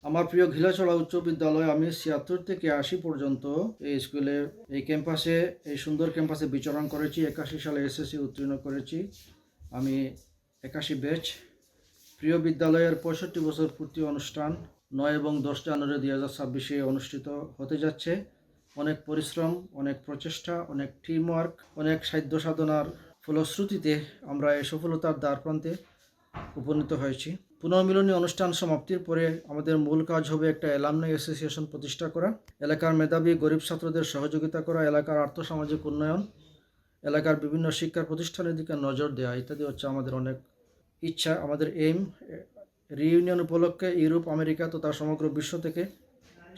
আমার প্রিয় ঘিলাছড়া উচ্চ বিদ্যালয়, আমি ৭৬ থেকে ৮০ পর্যন্ত এই স্কুলের এই সুন্দর ক্যাম্পাসে বিচরণ করেছি। ৮১ সালে এসএসসি উত্তীর্ণ করেছি। আমি ৮১ ব্যাচ। প্রিয় বিদ্যালয়ের ৬৫ বছর পূর্তি অনুষ্ঠান ৯ এবং ১০ জানুয়ারি ২০২৬ অনুষ্ঠিত হতে যাচ্ছে। অনেক পরিশ্রম, অনেক প্রচেষ্টা, অনেক টিমওয়ার্ক, অনেক সাধ্য সাধনার ফলশ্রুতিতে আমরা এই সফলতার দ্বারপ্রান্তে উপনীত হয়েছি। পুনর্মিলনী অনুষ্ঠান সমাপ্তির পরে আমাদের মূল কাজ হবে একটা অ্যালামনাই অ্যাসোসিয়েশন প্রতিষ্ঠা করা, এলাকার মেধাবী গরিব ছাত্রদের সহযোগিতা করা, এলাকার আর্থসামাজিক উন্নয়ন, এলাকার বিভিন্ন শিক্ষা প্রতিষ্ঠানের দিকে নজর দেওয়া ইত্যাদি হচ্ছে আমাদের অনেক ইচ্ছা, আমাদের এইম। রিইউনিয়ন উপলক্ষে ইউরোপ, আমেরিকা তথা সমগ্র বিশ্ব থেকে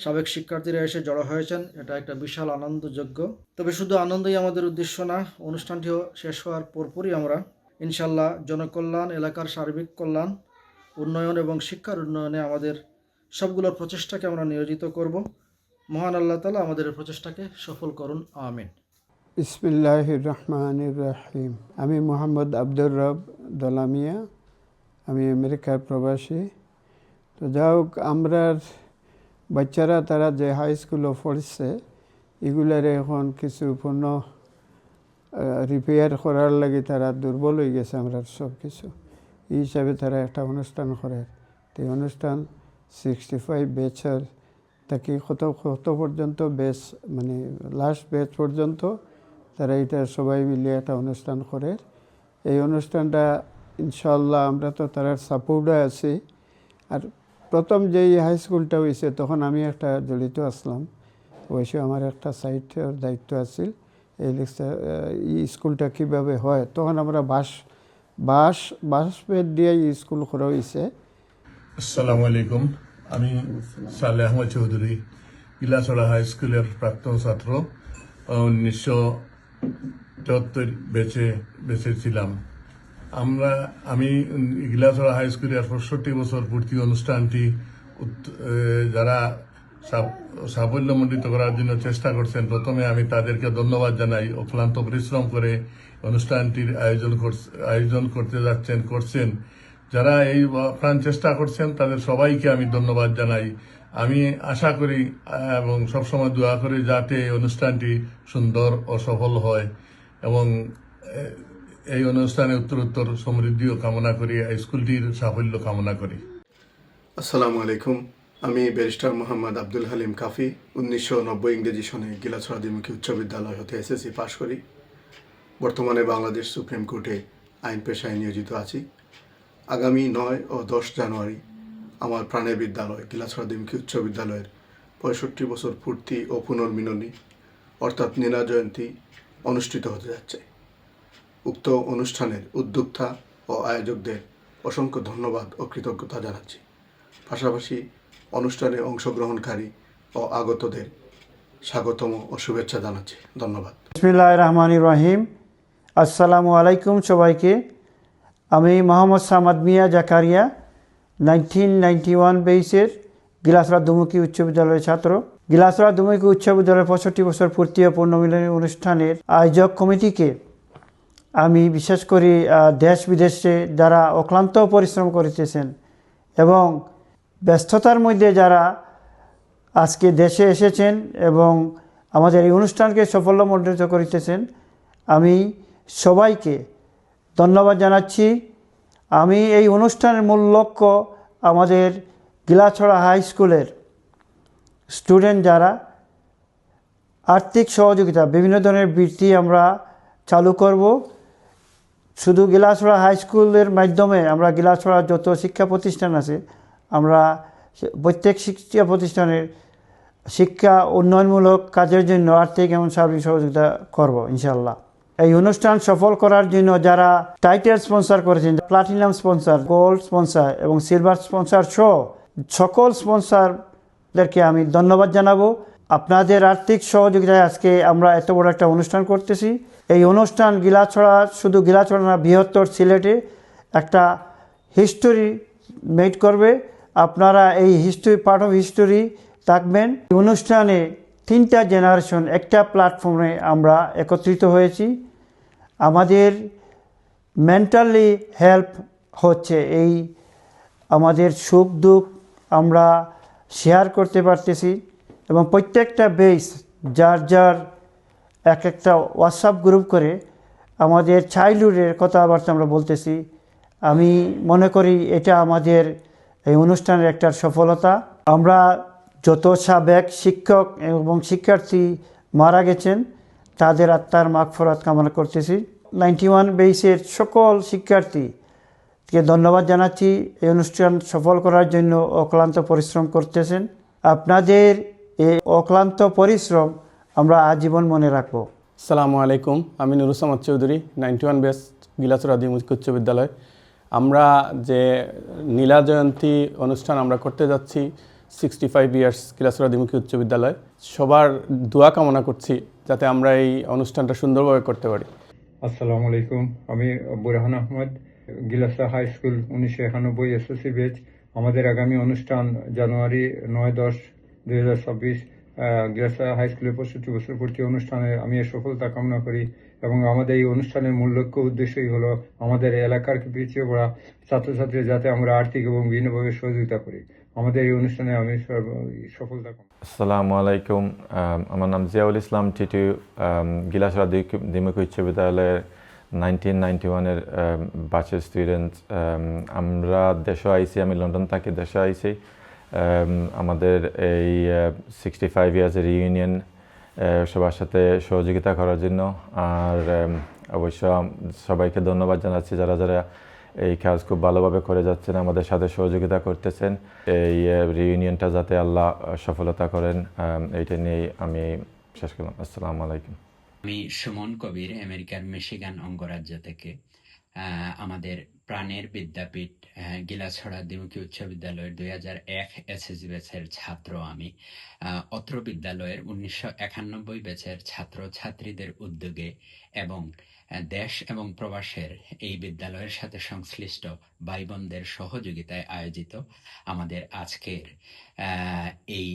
সাবেক শিক্ষার্থীরা এসে জড়ো হয়েছেন। এটা একটা বিশাল আনন্দযোগ্য। তবে শুধু আনন্দই আমাদের উদ্দেশ্য না, অনুষ্ঠানটিও শেষ হওয়ার পরপরই আমরা ইনশাল্লাহ জনকল্যাণ, এলাকার সার্বিক কল্যাণ, উন্নয়ন এবং শিক্ষার উন্নয়নে আমাদের সবগুলো প্রচেষ্টাকে আমরা নিয়োজিত করব। মহান আল্লাহ তাআলা আমাদের প্রচেষ্টাকে সফল করুন, আমিন। বিসমিল্লাহির রহমানির রহিম। আমি মোহাম্মদ আব্দুর রব দলামিয়া, আমি আমেরিকার প্রবাসী। তো যাই হোক, আমরার বাচ্চারা তারা যে হাই স্কুলে পড়ছে এগুলার এখন কিছু পূর্ণ রিপেয়ার করার লাগে তারা দুর্বল হয়ে গেছে। আমরা সব কিছু এই হিসাবে তারা একটা অনুষ্ঠান করে। তো এই অনুষ্ঠান 65 ব্যাচের তাকে কত পর্যন্ত ব্যাচ, মানে লাস্ট ব্যাচ পর্যন্ত তারা এটা সবাই মিলে একটা অনুষ্ঠান করে। এই অনুষ্ঠানটা ইনশাল্লাহ আমরা তো তার সাপোর্টে আছি। আর প্রথম যেই হাই স্কুলটা হয়েছে তখন আমি একটা জড়িত আসলাম, অবশ্যই আমার একটা সাইটের দায়িত্ব আছিল। এই স্কুলটা কীভাবে হয় তখন আমরা বাঁশ বেত দিয়ে এই স্কুল করা হয়েছে। আসসালামু আলাইকুম, আমি সালেহ আহমদ চৌধুরী, গিলাছড়া হাই স্কুলের প্রাক্তন ছাত্র। 1974 বেঁচে ছিলাম। আমি গিলাছড়া হাই স্কুলের 65 বছর পূর্তি অনুষ্ঠানটি যারা সাফল্যমণ্ডিত করার জন্য চেষ্টা করছেন, প্রথমে আমি তাদেরকে ধন্যবাদ জানাই। অক্লান্ত পরিশ্রম করে অনুষ্ঠানটির আয়োজন করছেন যারা এই প্রাণ চেষ্টা করছেন, তাদের সবাইকে আমি ধন্যবাদ জানাই। আমি আশা করি এবং সবসময় দোয়া করি যাতে এই অনুষ্ঠানটি সুন্দর ও সফল হয়, এবং এই অনুষ্ঠানে উত্তরোত্তর সমৃদ্ধিও কামনা করি, এই স্কুলটির সাফল্য কামনা করি। আসসালামু আলাইকুম, আমি ব্যারিস্টার মোহাম্মদ আব্দুল হালিম কাফি। 1990 ইংরেজি সনে গিলাছড়া দ্বিমুখী উচ্চ বিদ্যালয় হতে এসএসসি পাশ করি। বর্তমানে বাংলাদেশ সুপ্রিম কোর্টে আইন পেশায় নিয়োজিত আছি। আগামী 9 ও 10 জানুয়ারি আমার প্রাণের বিদ্যালয় গিলাছড়া দ্বিমুখী উচ্চ বিদ্যালয়ের 65 বছর পূর্তি ও পুনর্মিলনী অর্থাৎ নীলা জয়ন্তী অনুষ্ঠিত হতে যাচ্ছে। উক্ত অনুষ্ঠানের উদ্যোক্তা ও আয়োজকদের অসংখ্য ধন্যবাদ ও কৃতজ্ঞতা জানাচ্ছি। পাশাপাশি অনুষ্ঠানে অংশগ্রহণকারী ও আগতদের স্বাগতম ও শুভেচ্ছা জানাচ্ছি। ধন্যবাদ। বিসমিল্লাহির রহমানির রহিম। আসসালামু আলাইকুম সবাইকে। আমি মোহাম্মদ সামাদ মিয়া জাকারিয়া, 1991 বেসের গিলাছড়া দ্বিমুখী উচ্চ বিদ্যালয়ের ছাত্র। গিলাছড়া দ্বিমুখী উচ্চ বিদ্যালয়ের 65 বছর পূর্তি ও পুনর্মিলনী অনুষ্ঠানের আয়োজক কমিটিকে আমি বিশেষ করে দেশ বিদেশে যারা অক্লান্ত পরিশ্রম করিতেছেন এবং ব্যস্ততার মধ্যে যারা আজকে দেশে এসেছেন এবং আমাদের এই অনুষ্ঠানকে সাফল্যমণ্ডিত করিতেছেন, আমি সবাইকে ধন্যবাদ জানাচ্ছি। আমি এই অনুষ্ঠানের মূল লক্ষ্য আমাদের গিলাছড়া হাই স্কুলের স্টুডেন্ট যারা আর্থিক সহযোগিতা বিভিন্ন ধরনের বৃত্তি আমরা চালু করব। শুধু গিলাছড়া হাই স্কুলের মাধ্যমে আমরা গিলাছড়ার যত শিক্ষা প্রতিষ্ঠান আছে আমরা প্রত্যেক শিক্ষা প্রতিষ্ঠানের শিক্ষা উন্নয়নমূলক কাজের জন্য আর্থিক এবং সার্বিক সহযোগিতা করব ইনশাল্লাহ। এই অনুষ্ঠান সফল করার জন্য যারা টাইটেল স্পন্সর করেছেন, প্লাটিনাম স্পন্সর, গোল্ড স্পন্সর এবং সিলভার স্পন্সর সহ সকল স্পন্সরদেরকে আমি ধন্যবাদ জানাবো। আপনাদের আর্থিক সহযোগিতায় আজকে আমরা এত বড় একটা অনুষ্ঠান করতেছি। এই অনুষ্ঠান শুধু গিলাছড়া না, বৃহত্তর সিলেটে একটা হিস্টোরি মেড করবে। আপনারা এই পার্ট অফ হিস্টোরি থাকবেন। অনুষ্ঠানে 3টা জেনারেশন একটা প্ল্যাটফর্মে আমরা একত্রিত হয়েছি। আমাদের মেন্টালি হেল্প হচ্ছে, এই আমাদের সুখ দুঃখ আমরা শেয়ার করতে পারতেছি এবং প্রত্যেকটা বেস যার যার এক একটা হোয়াটসঅ্যাপ গ্রুপ করে আমাদের চাইল্ডহুডের কথাবার্তা আমরা বলতেছি। আমি মনে করি এটা আমাদের এই অনুষ্ঠানের একটা সফলতা। আমরা যত সাবেক শিক্ষক এবং শিক্ষার্থী মারা গেছেন তাদের আত্মার মাগফিরাত কামনা করতেছি। 91 বেসের সকল শিক্ষার্থীকে ধন্যবাদ জানাচ্ছি এই অনুষ্ঠান সফল করার জন্য অক্লান্ত পরিশ্রম করতেছেন। আপনাদের এই অক্লান্ত পরিশ্রম আমরা আজীবন মনে রাখব। আসসালামু আলাইকুম, আমি নুরুসামাদ চৌধুরী, 91 বেস গিলাছড়া দ্বিমুখী উচ্চ বিদ্যালয়। আমরা যে নীলা জয়ন্তী অনুষ্ঠান আমরা করতে যাচ্ছি 65 ইয়ার্স গিলাছড়া দ্বিমুখী উচ্চ বিদ্যালয়, সবার দোয়া কামনা করছি যাতে আমরা এই অনুষ্ঠানটা সুন্দরভাবে করতে পারি। আসসালামু আলাইকুম, আমি Burhan Ahmad, Gilasa high school 1991 SSC batch. আমাদের আগামী অনুষ্ঠান জানুয়ারি 9-10-2026 গিলাসা হাই স্কুলের 65 বছর পূর্তি অনুষ্ঠানে আমি এর সফলতা কামনা করি এবং আমাদের এই অনুষ্ঠানের মূল লক্ষ্য উদ্দেশ্যই হলো আমাদের এলাকার পিছিয়ে পড়া ছাত্রছাত্রী যাতে আমরা আর্থিক এবং বিভিন্নভাবে সহযোগিতা করি। আমাদের এই অনুষ্ঠানে আমি সফলতা কামনা। আসসালামু আলাইকুম, আমার নাম জিয়াউল ইসলাম টিটু, গিলাছড়া দ্বিমুখী উচ্চ বিদ্যালয়ের 1991-এর ব্যাচের স্টুডেন্ট। আমরা দেশে আইসি, আমি লন্ডন থাকি, দেশে আইসি আমাদের এই 65 ইয়ার্সের রিউনিয়ন সবার সাথে সহযোগিতা করার জন্য। আর অবশ্য সবাইকে ধন্যবাদ জানাচ্ছি যারা যারা এই কাজ খুব ভালোভাবে করে যাচ্ছেন, আমাদের সাথে সহযোগিতা করতেছেন। এই রিউনিয়নটা যাতে আল্লাহ সফলতা করেন, এইটা নিয়েই আমি শেষ করলাম। আসসালামু আলাইকুম। আমি সুমন কবির, আমেরিকার মিশিগান অঙ্গরাজ্য থেকে। আমাদের প্রাণের বিদ্যাপীঠ গিলাছড়া দ্বিমুখী উচ্চ বিদ্যালয়ের 2001 এসএসসি ব্যাচের ছাত্র আমি। অত্র বিদ্যালয়ের 1991 ব্যাচের ছাত্র ছাত্রীদের উদ্যোগে এবং দেশ এবং প্রবাসের এই বিদ্যালয়ের সাথে সংশ্লিষ্ট ভাই বোনদের সহযোগিতায় আয়োজিত আমাদের আজকের এই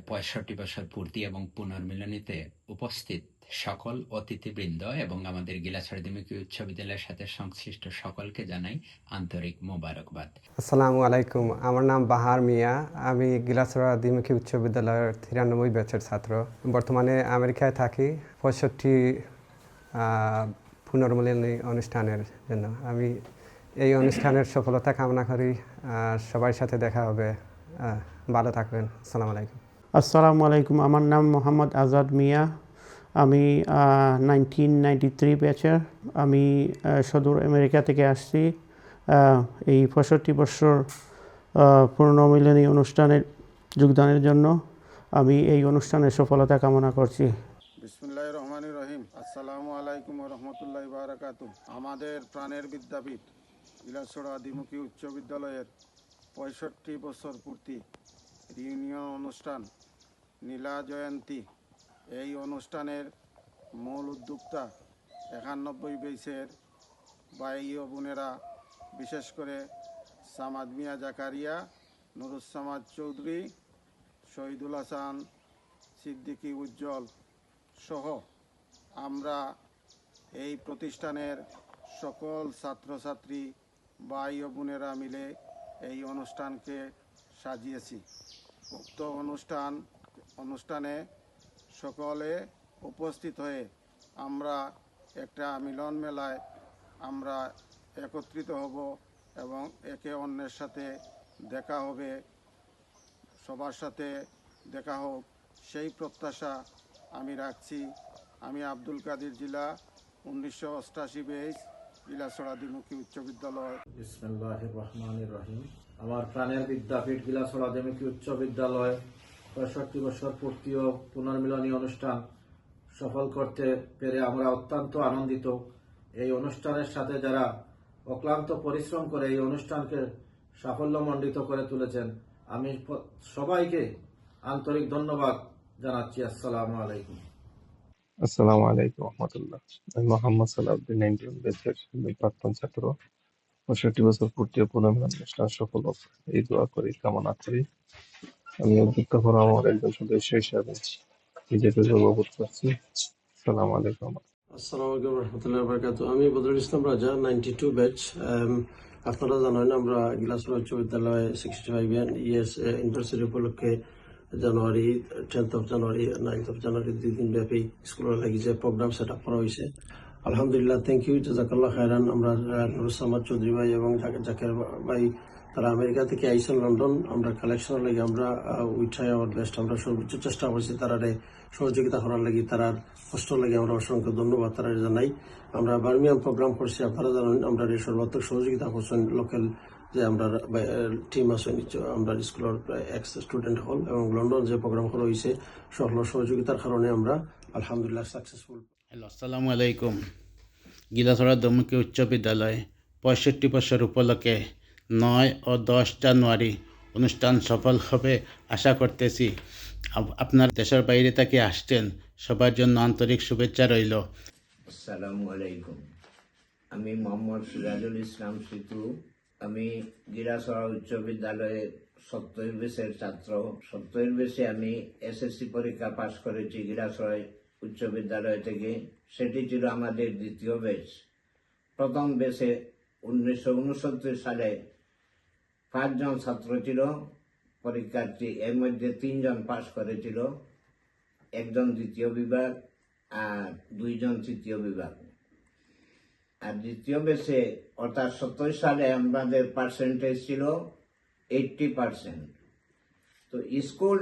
65 বছর পূর্তি এবং পুনর্মিলনীতে উপস্থিত সকল অতিথিবৃন্দ এবং আমাদের গিলাছড়া দ্বিমুখী উচ্চ বিদ্যালয়ের সাথে সংশ্লিষ্ট সকলকে জানাই আন্তরিক মোবারকবাদ। আসসালামু আলাইকুম, আমার নাম বাহার মিয়া, আমি গিলাছড়া দ্বিমুখী উচ্চ বিদ্যালয়ের 93 ব্যাচের ছাত্র। বর্তমানে আমেরিকায় থাকি 65 পুনর্মিলনী অনুষ্ঠানের জন্য। আমি এই অনুষ্ঠানের সফলতা কামনা করি, সবার সাথে দেখা হবে। ভালো থাকবেন। আসসালামু আলাইকুম। আসসালামু আলাইকুম, আমার নাম মোহাম্মদ আজাদ মিয়া, আমি 1993 ব্যাচের। আমি সদর আমেরিকা থেকে আসছি। এই 65 বছর পুনর্মিলনী অনুষ্ঠানের যোগদানের জন্য আমি এই অনুষ্ঠানের সফলতা কামনা করছি। বিসমিল্লাহির রহমানির রহিম। আসসালামু আলাইকুম ওয়া রাহমাতুল্লাহি ওয়া বারাকাতুহু। আমাদের প্রাণের বিদ্যাপীঠ গিলাছড়া দ্বিমুখী উচ্চ বিদ্যালয়ের 65 বছর পূর্তি রিউনিয়ন অনুষ্ঠান নীলা জয়ন্তী। এই অনুষ্ঠানের মূল উদ্যোক্তা 91 বেসের ভাই ও বোনেরা, বিশেষ করে সামাদ মিয়া জাকারিয়া, নুরুসামাদ চৌধুরী, শহীদুল হাসান সিদ্দিকী উজ্জ্বল সহ আমরা এই প্রতিষ্ঠানের সকল ছাত্রছাত্রী ভাই ও বোনেরা মিলে এই অনুষ্ঠানকে সাজিয়েছি। উক্ত অনুষ্ঠানে সকলে উপস্থিত হয়ে আমরা একটা মিলন মেলায় আমরা একত্রিত হব এবং একে অন্যের সাথে দেখা হবে, সবার সাথে দেখা হোক সেই প্রত্যাশা আমি রাখছি। আমি আব্দুল কাদির জিলা, 1988 বেস, গিলাছড়া দ্বিমুখী উচ্চ বিদ্যালয়। বিসমিল্লাহির রহমানির রহিম। আমার প্রাণের বিদ্যাপীঠ গিলাছড়া দ্বিমুখী উচ্চ বিদ্যালয় 65 বছর পূর্তি ও পুনর্মিলনী অনুষ্ঠান সফল করতে পেরে আমরা অত্যন্ত আনন্দিত। এই অনুষ্ঠানের সাথে যারা অক্লান্ত পরিশ্রম করে এই অনুষ্ঠানকে সাফল্যমণ্ডিত করে তুলেছেন, আমি সবাইকে আন্তরিক ধন্যবাদ জানাচ্ছি। আসসালামু আলাইকুম। আসসালামু আলাইকুম রহমতুল্লাহ। আমি মোহাম্মদ সালাউদ্দিন, 91 ব্যাচের প্রাক্তন ছাত্র। 65 বছর পূর্তি ও পুনর্মিলন অনুষ্ঠান সফল হোক এই দোয়া করি, কামনা করি। আমি উদ্যোক্তা ফোরাম আমার একজন সদস্য হিসাবে নিজেকে গর্ববোধ করছি। আসসালামু আলাইকুম। আসসালামু আলাইকুম রহমতুল্লাহি ওয়া বারাকাতুহু। আমি বদরুল ইসলাম রাজা, 92 ব্যাচ। আপনারা জানেন আমরা গিলাছড়া উচ্চ বিদ্যালয়ে 65 ইয়ার্স ইউনিভার্সিটি উপলক্ষে জানুয়ারি 10th of January 9th of জানুয়ারি 2 দিন ব্যাপী স্কুলের লাগি যে প্রোগ্রাম সেট আপ করা হয়েছে। আলহামদুলিল্লাহ, থ্যাংক ইউ, জাজাকাল্লাহ খায়রান। আমরা নুরুসামাদ চৌধুরী ভাই এবং জাকের ভাই তারা আমেরিকা থেকে আইসেন লন্ডন। আমরা কালেকশনের লাগি আমরা উই ট্রাই আওয়ার বেস্ট, আমরা সর্বোচ্চ চেষ্টা করছি তারারে সহযোগিতা করার লাগি। তারার কষ্ট লাগে আমরা অসংখ্য ধন্যবাদ তারা জানাই। আমরা বার্মিয়াম প্রোগ্রাম করছি, আপনারা জানেন আমরা সর্বাত্মক সহযোগিতা করছেন লোকাল যে আমরা টিম আছে আমরা স্কুলের এক্স স্টুডেন্ট হল, এবং লন্ডন যে প্রোগ্রাম করা হয়েছে সকল সহযোগিতার কারণে আমরা আলহামদুলিল্লাহ সাকসেসফুল। হ্যালো, আসসালামু আলাইকুম। গিলাছড়া দমুকি উচ্চ বিদ্যালয় 65 বছর উপলক্ষে 9 ও 10 জানুয়ারি অনুষ্ঠান সফলভাবে আশা করতেছি। আপনার দেশের বাইরে থেকে আসছেন, সবার জন্য আন্তরিক শুভেচ্ছা রইল। আসসালামু আলাইকুম। আমি মোহাম্মদ সিরাজুল ইসলাম সিতু। আমি গিলাছড়া উচ্চ বিদ্যালয়ের 70 বেসের ছাত্র। 70 বেসে আমি এসএসসি পরীক্ষা পাশ করেছি গিলাছড়া উচ্চ বিদ্যালয় থেকে। সেটি ছিল আমাদের দ্বিতীয় বেস। প্রথম বেসে 1969 সালে 5 জন ছাত্র ছিল পরীক্ষার্থী, এর মধ্যে 3 জন পাশ করেছিল, 1 জন দ্বিতীয় বিভাগ আর 2 জন তৃতীয় বিভাগ। আর দ্বিতীয় বেসে অর্থাৎ 70 সালে আমাদের পার্সেন্টেজ ছিল 80%। তো স্কুল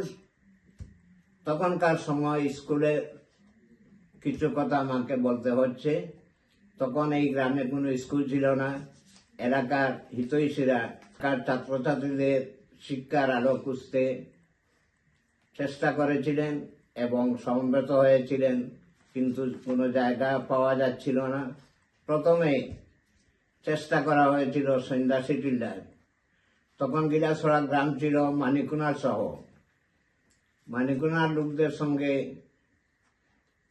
তখনকার সময় স্কুলে কিছু কথা আমাকে বলতে হচ্ছে। তখন এই গ্রামে কোনো স্কুল ছিল না। এলাকার হিতৈষীরা ছাত্রছাত্রীদের শিক্ষার আলো খুঁজতে চেষ্টা করেছিলেন এবং সমবেত হয়েছিলেন, কিন্তু কোনো জায়গা পাওয়া যাচ্ছিল না। প্রথমে চেষ্টা করা হয়েছিল সন্ধ্যাসী টিল্লায়। তখন গিলাছড়া গ্রাম ছিল মানিকুনার সহ। মানিকুনার লোকদের সঙ্গে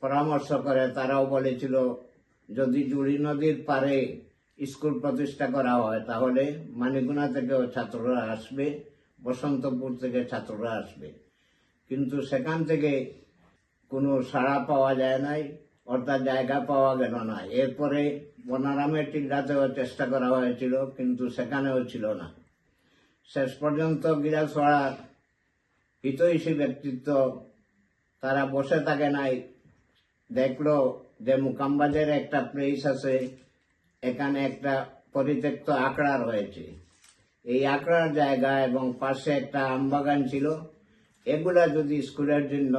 পরামর্শ করে তারাও বলেছিল যদি জুড়ি নদীর পারে স্কুল প্রতিষ্ঠা করা হয় তাহলে মানিকুনা থেকেও ছাত্ররা আসবে, বসন্তপুর থেকে ছাত্ররা আসবে। কিন্তু সেখান থেকে কোনো সাড়া পাওয়া যায় নাই, অর্থাৎ জায়গা পাওয়া গেল না। এরপরে বনারামের টিল্লাতেও চেষ্টা করা হয়েছিল, কিন্তু সেখানেও ছিল না। শেষ পর্যন্ত গিলাছড়ার হিতৈষী ব্যক্তিত্ব তারা বসে থাকে নাই, দেখলো যে মুকামবাজের একটা প্লেস আছে, এখানে একটা পরিত্যক্ত আখড়া রয়েছে। এই আখড়ার জায়গা এবং পাশে একটা আমবাগান ছিল, এগুলা যদি স্কুলের জন্য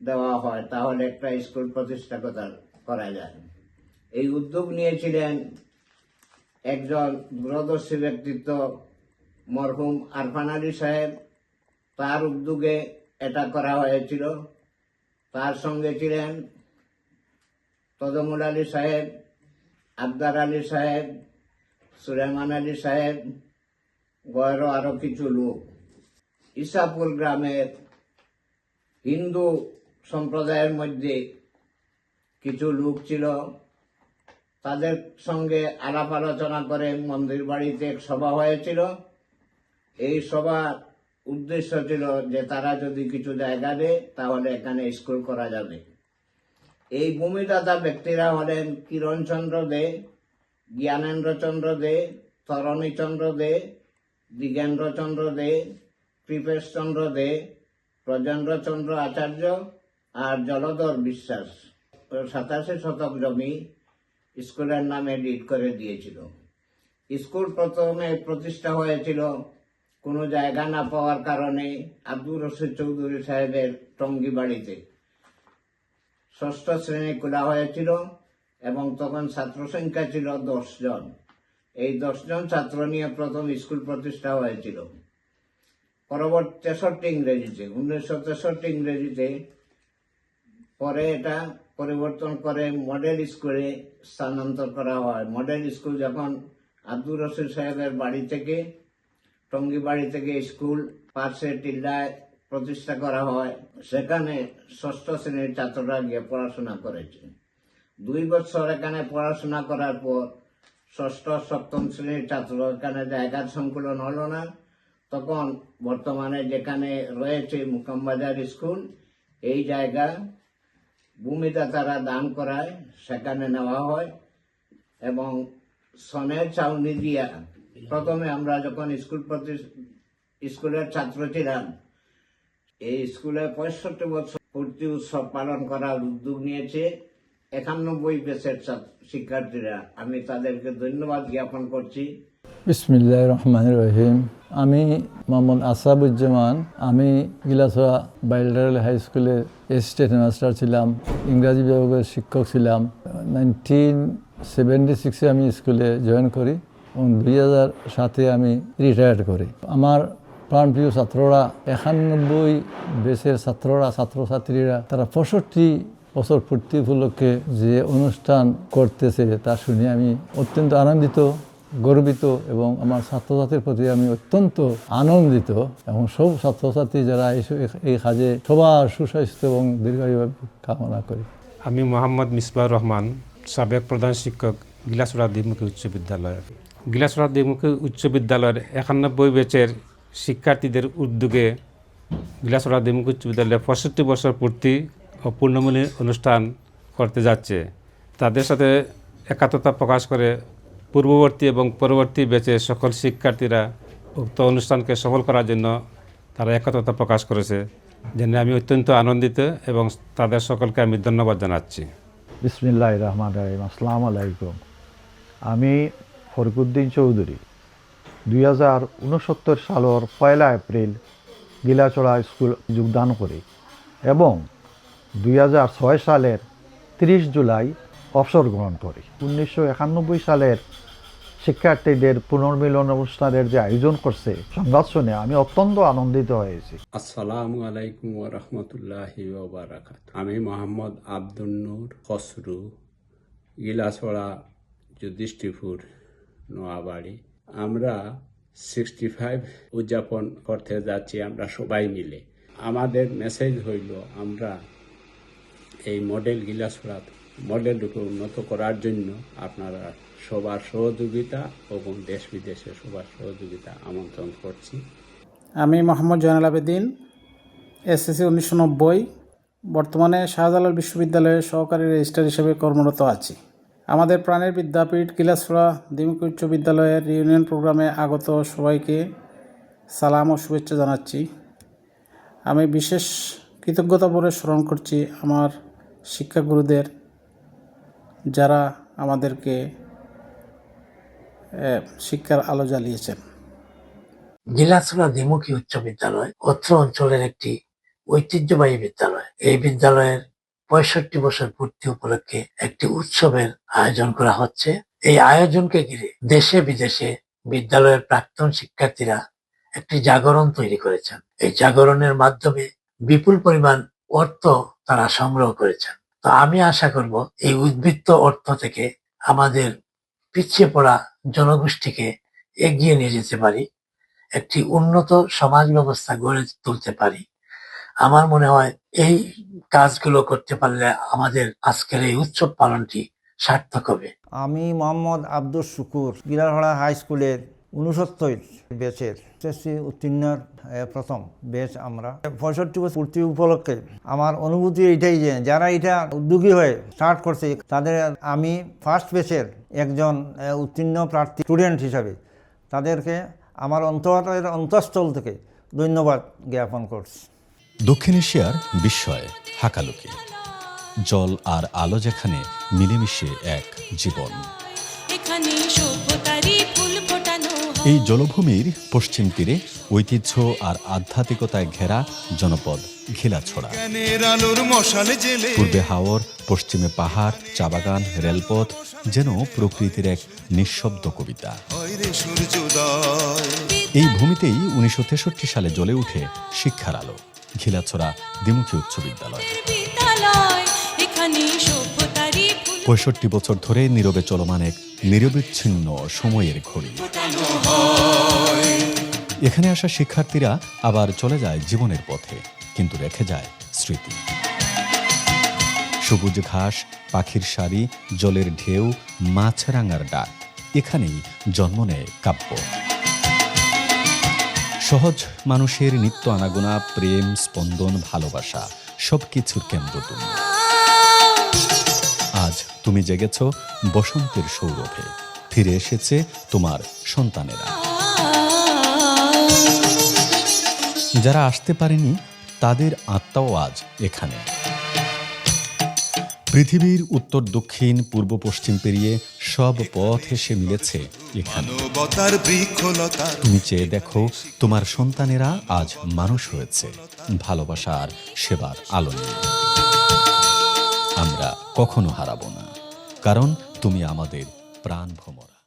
দেওয়া হয় তাহলে একটা স্কুল প্রতিষ্ঠা করা যায়। এই উদ্যোগ নিয়েছিলেন একজন দূরদর্শী ব্যক্তিত্ব মরহুম আরফান আলী সাহেব। তার উদ্যোগে এটা করা হয়েছিল। তার সঙ্গে ছিলেন তদমুল আলী সাহেব, আবদার আলী সাহেব, সুলেমান আলী সাহেব, গয়েরও আরো কিছু লোক। ইসাপুর গ্রামের হিন্দু সম্প্রদায়ের মধ্যে কিছু লোক ছিল, তাদের সঙ্গে আলাপ আলোচনা করে মন্দির বাড়িতে এক সভা হয়েছিল। এই সভার উদ্দেশ্য ছিল যে তারা যদি কিছু জায়গা দেয় তাহলে এখানে স্কুল করা যাবে। এই ভূমিদাতা ব্যক্তিরা হলেন কিরণচন্দ্র দে, জ্ঞানেন্দ্রচন্দ্র দে, তরণীচন্দ্র দে, দিগেন্দ্রচন্দ্র দে, কৃপেশচন্দ্র দে, ব্রজেন্দ্রচন্দ্র আচার্য আর জলধর বিশ্বাস। 87 শতক জমি স্কুলের নামে ডিড করে দিয়েছিল। স্কুল প্রথমে প্রতিষ্ঠা হয়েছিল কোনো জায়গা না পাওয়ার কারণে আব্দুর রশিদ চৌধুরী সাহেবের টঙ্গী বাড়িতে। 6ষ্ঠ শ্রেণী খোলা হয়েছিল এবং তখন ছাত্র সংখ্যা ছিল 10 জন। এই 10 জন ছাত্র নিয়ে প্রথম স্কুল প্রতিষ্ঠা হয়েছিল। পরবর্তী 1963 ইংরেজিতে পরে এটা পরিবর্তন করে মডেল স্কুলে স্থানান্তর করা হয়। মডেল স্কুল যখন আব্দুর রশিদ সাহেবের বাড়ি থেকে টঙ্গী বাড়ি থেকে স্কুল পাশে টিল্লায় প্রতিষ্ঠা করা হয়, সেখানে 6ষ্ঠ শ্রেণীর ছাত্ররা গিয়ে পড়াশোনা করেছে। 2 বছর এখানে পড়াশোনা করার পর 6ষ্ঠ 7ম শ্রেণীর ছাত্র এখানে জায়গার সংকুলন হলো না। তখন বর্তমানে যেখানে রয়েছে মুকামবাজার স্কুল, এই জায়গা ভূমিদাতারা দান করায় সেখানে নেওয়া হয় এবং সনের ছাউনি দিয়া প্রথমে আমরা যখন স্কুলের ছাত্র ছিলাম এই স্কুলে 65 বছর পূর্তি উৎসব পালন করার উদ্যোগ নিয়েছে 91 ব্যাচের শিক্ষার্থীরা। আমি তাদেরকে ধন্যবাদ জ্ঞাপন করছি। বিসমিল্লাহির রহমানির রহিম। আমি মোহাম্মদ আসাবুজ্জামান। আমি গিলাছড়া বাইল্ডারেল হাই স্কুলের অ্যাসিস্ট্যান্ট মাস্টার ছিলাম, ইংরাজি বিভাগের শিক্ষক ছিলাম। 1976-এ আমি স্কুলে জয়েন করি এবং 2007-এ আমি রিটায়ার্ড করি। আমার প্রাণপ্রিয় ছাত্ররা 91 ব্যাচের ছাত্রছাত্রীরা তারা 65 বছর পূর্তি উপলক্ষে যে অনুষ্ঠান করতেছে তা শুনে আমি অত্যন্ত আনন্দিত, গর্বিত এবং আমার ছাত্রছাত্রীর প্রতি আমি অত্যন্ত আনন্দিত এবং সব ছাত্রছাত্রী যারা এই কাজে সবার সুস্বাস্থ্য এবং দীর্ঘায়ু কামনা করি। আমি মোহাম্মদ মিসবাহুর রহমান, সাবেক প্রধান শিক্ষক, গিলাছড়া দ্বিমুখী উচ্চ বিদ্যালয়। গিলাছড়া দ্বিমুখী উচ্চ বিদ্যালয়ের 91 ব্যাচের শিক্ষার্থীদের উদ্যোগে গিলাছড়া দ্বিমুখী উচ্চ বিদ্যালয়ে 65 বছর পূর্তি ও পূর্ণমূল্য অনুষ্ঠান করতে যাচ্ছে। তাদের সাথে একাত্মতা প্রকাশ করে পূর্ববর্তী এবং পরবর্তী ব্যাচের সকল শিক্ষার্থীরা উক্ত অনুষ্ঠানকে সফল করার জন্য তারা একাত্মতা প্রকাশ করেছে, জেনে আমি অত্যন্ত আনন্দিত এবং তাদের সকলকে আমি ধন্যবাদ জানাচ্ছি। বিসমিল্লাহির রহমানির রহিম। আসসালামু আলাইকুম। আমি ফরিকুদ্দিন চৌধুরী 2069 সালের 1 এপ্রিল গিলাছড়া স্কুল যোগদান করি এবং 2006 সালের 30 জুলাই অবসর গ্রহণ করি। 1991 সালের শিক্ষার্থীদের পুনর্মিলন অনুষ্ঠানের যে আয়োজন করছে সংবাদ শুনে আমি অত্যন্ত আনন্দিত হয়েছি। আসসালামু আলাইকুম ওয়া রাহমাতুল্লাহি ওয়া বারাকাতুহু। আমি মোহাম্মদ আব্দুল নূর খসরু, গিলাছড়া যুধিষ্ঠিরপুর নোয়াবাড়ি। আমরা 65 উদযাপন করতে যাচ্ছি আমরা সবাই মিলে। আমাদের মেসেজ হইল আমরা এই মডেল গিলাছড়া মডেলটাকে উন্নত করার জন্য আপনারা সবার সহযোগিতা এবং দেশ বিদেশে সবার সহযোগিতা আমন্ত্রণ করছি। আমি মোহাম্মদ জয়নাল আবেদিন, এসএসসি 1990, বর্তমানে শাহজালাল বিশ্ববিদ্যালয়ের সহকারী রেজিস্ট্রার হিসেবে কর্মরত আছি। আমাদের প্রাণের বিদ্যাপীঠ গিলাছড়া দ্বিমুখী উচ্চ বিদ্যালয়ের রিউনিয়ন প্রোগ্রামে আগত সবাইকে সালাম ও শুভেচ্ছা জানাচ্ছি। আমি বিশেষ কৃতজ্ঞতা ভরে স্মরণ করছি আমার শিক্ষাগুরুদের, যারা আমাদেরকে শিক্ষার আলো জ্বালিয়েছেন। গিলাছড়া দ্বিমুখী উচ্চ বিদ্যালয় অত্র অঞ্চলের একটি ঐতিহ্যবাহী বিদ্যালয়। এই বিদ্যালয়ের 65 বছর পূর্তি উপলক্ষে একটি উৎসবের আয়োজন করা হচ্ছে। এই আয়োজনকে ঘিরে দেশে বিদেশে বিদ্যালয়ের প্রাক্তন শিক্ষার্থীরা একটি জাগরণ তৈরি করেছেন। এই জাগরণের মাধ্যমে বিপুল পরিমাণ অর্থ তারা সংগ্রহ করেছেন। তো আমি আশা করব এই উদ্বৃত্ত অর্থ থেকে আমাদের পিছিয়ে পড়া জনগোষ্ঠীকে এগিয়ে নিয়ে যেতে পারি, একটি উন্নত সমাজ ব্যবস্থা গড়ে তুলতে পারি। আমার মনে হয় এই কাজগুলো করতে পারলে আমাদের আজকের এই উৎসব পালনটি সার্থক হবে। আমি মোহাম্মদ আব্দুল শুকুর, গিলাছড়া হাই স্কুলের 69 ব্যাচের এসএসসি উত্তীর্ণের প্রথম ব্যাচ। আমরা 65 বছর পূর্তি উপলক্ষে আমার অনুভূতি এইটাই যে যারা এটা উদ্যোগী হয়ে স্টার্ট করছে তাদের আমি ফার্স্ট ব্যাচের একজন উত্তীর্ণ প্রার্থী স্টুডেন্ট হিসাবে তাদেরকে আমার অন্তঃস্থল থেকে ধন্যবাদ জ্ঞাপন করছি। দক্ষিণ এশিয়ার বিস্ময় হাকালুকি, জল আর আলো যেখানে মিলেমিশে এক জীবন। এই জলভূমির পশ্চিম তীরে ঐতিহ্য আর আধ্যাত্মিকতায় ঘেরা জনপদ ঘিলাছড়া। পূর্বে হাওর, পশ্চিমে পাহাড়, চা বাগান, রেলপথ, যেন প্রকৃতির এক নিঃশব্দ কবিতা। এই ভূমিতেই 1963 সালে জ্বলে উঠে শিক্ষার আলো, ঘিলাছড়া দ্বিমুখী উচ্চ বিদ্যালয়। 65 বছর ধরে নীরবে চলমান এক নিরবিচ্ছিন্ন সময়ের ঘড়ি। এখানে আসা শিক্ষার্থীরা আবার চলে যায় জীবনের পথে, কিন্তু রেখে যায় স্মৃতি। সবুজ ঘাস, পাখির সারি, জলের ঢেউ, মাছরাঙার ডাক, এখানেই জন্ম নেয় কাব্য। সহজ মানুষের নিত্য আনাগোনা, প্রেম, স্পন্দন, ভালোবাসা, সবকিছুর কেন্দ্র তুমি। আজ তুমি জেগেছ বসন্তের সৌরভে, ফিরে এসেছে তোমার সন্তানেরা। যারা আসতে পারেনি তাদের আত্মাও আজ এখানে। পৃথিবীর উত্তর দক্ষিণ পূর্ব পশ্চিম পেরিয়ে সব পথ এসে মিলেছে এখানে। তুমি চেয়ে দেখো, তোমার সন্তানেরা আজ মানুষ হয়েছে ভালোবাসা আর সেবার আলো নিয়ে। আমরা কখনো হারাবো না, কারণ তুমি আমাদের প্রাণ ভ্রমরা।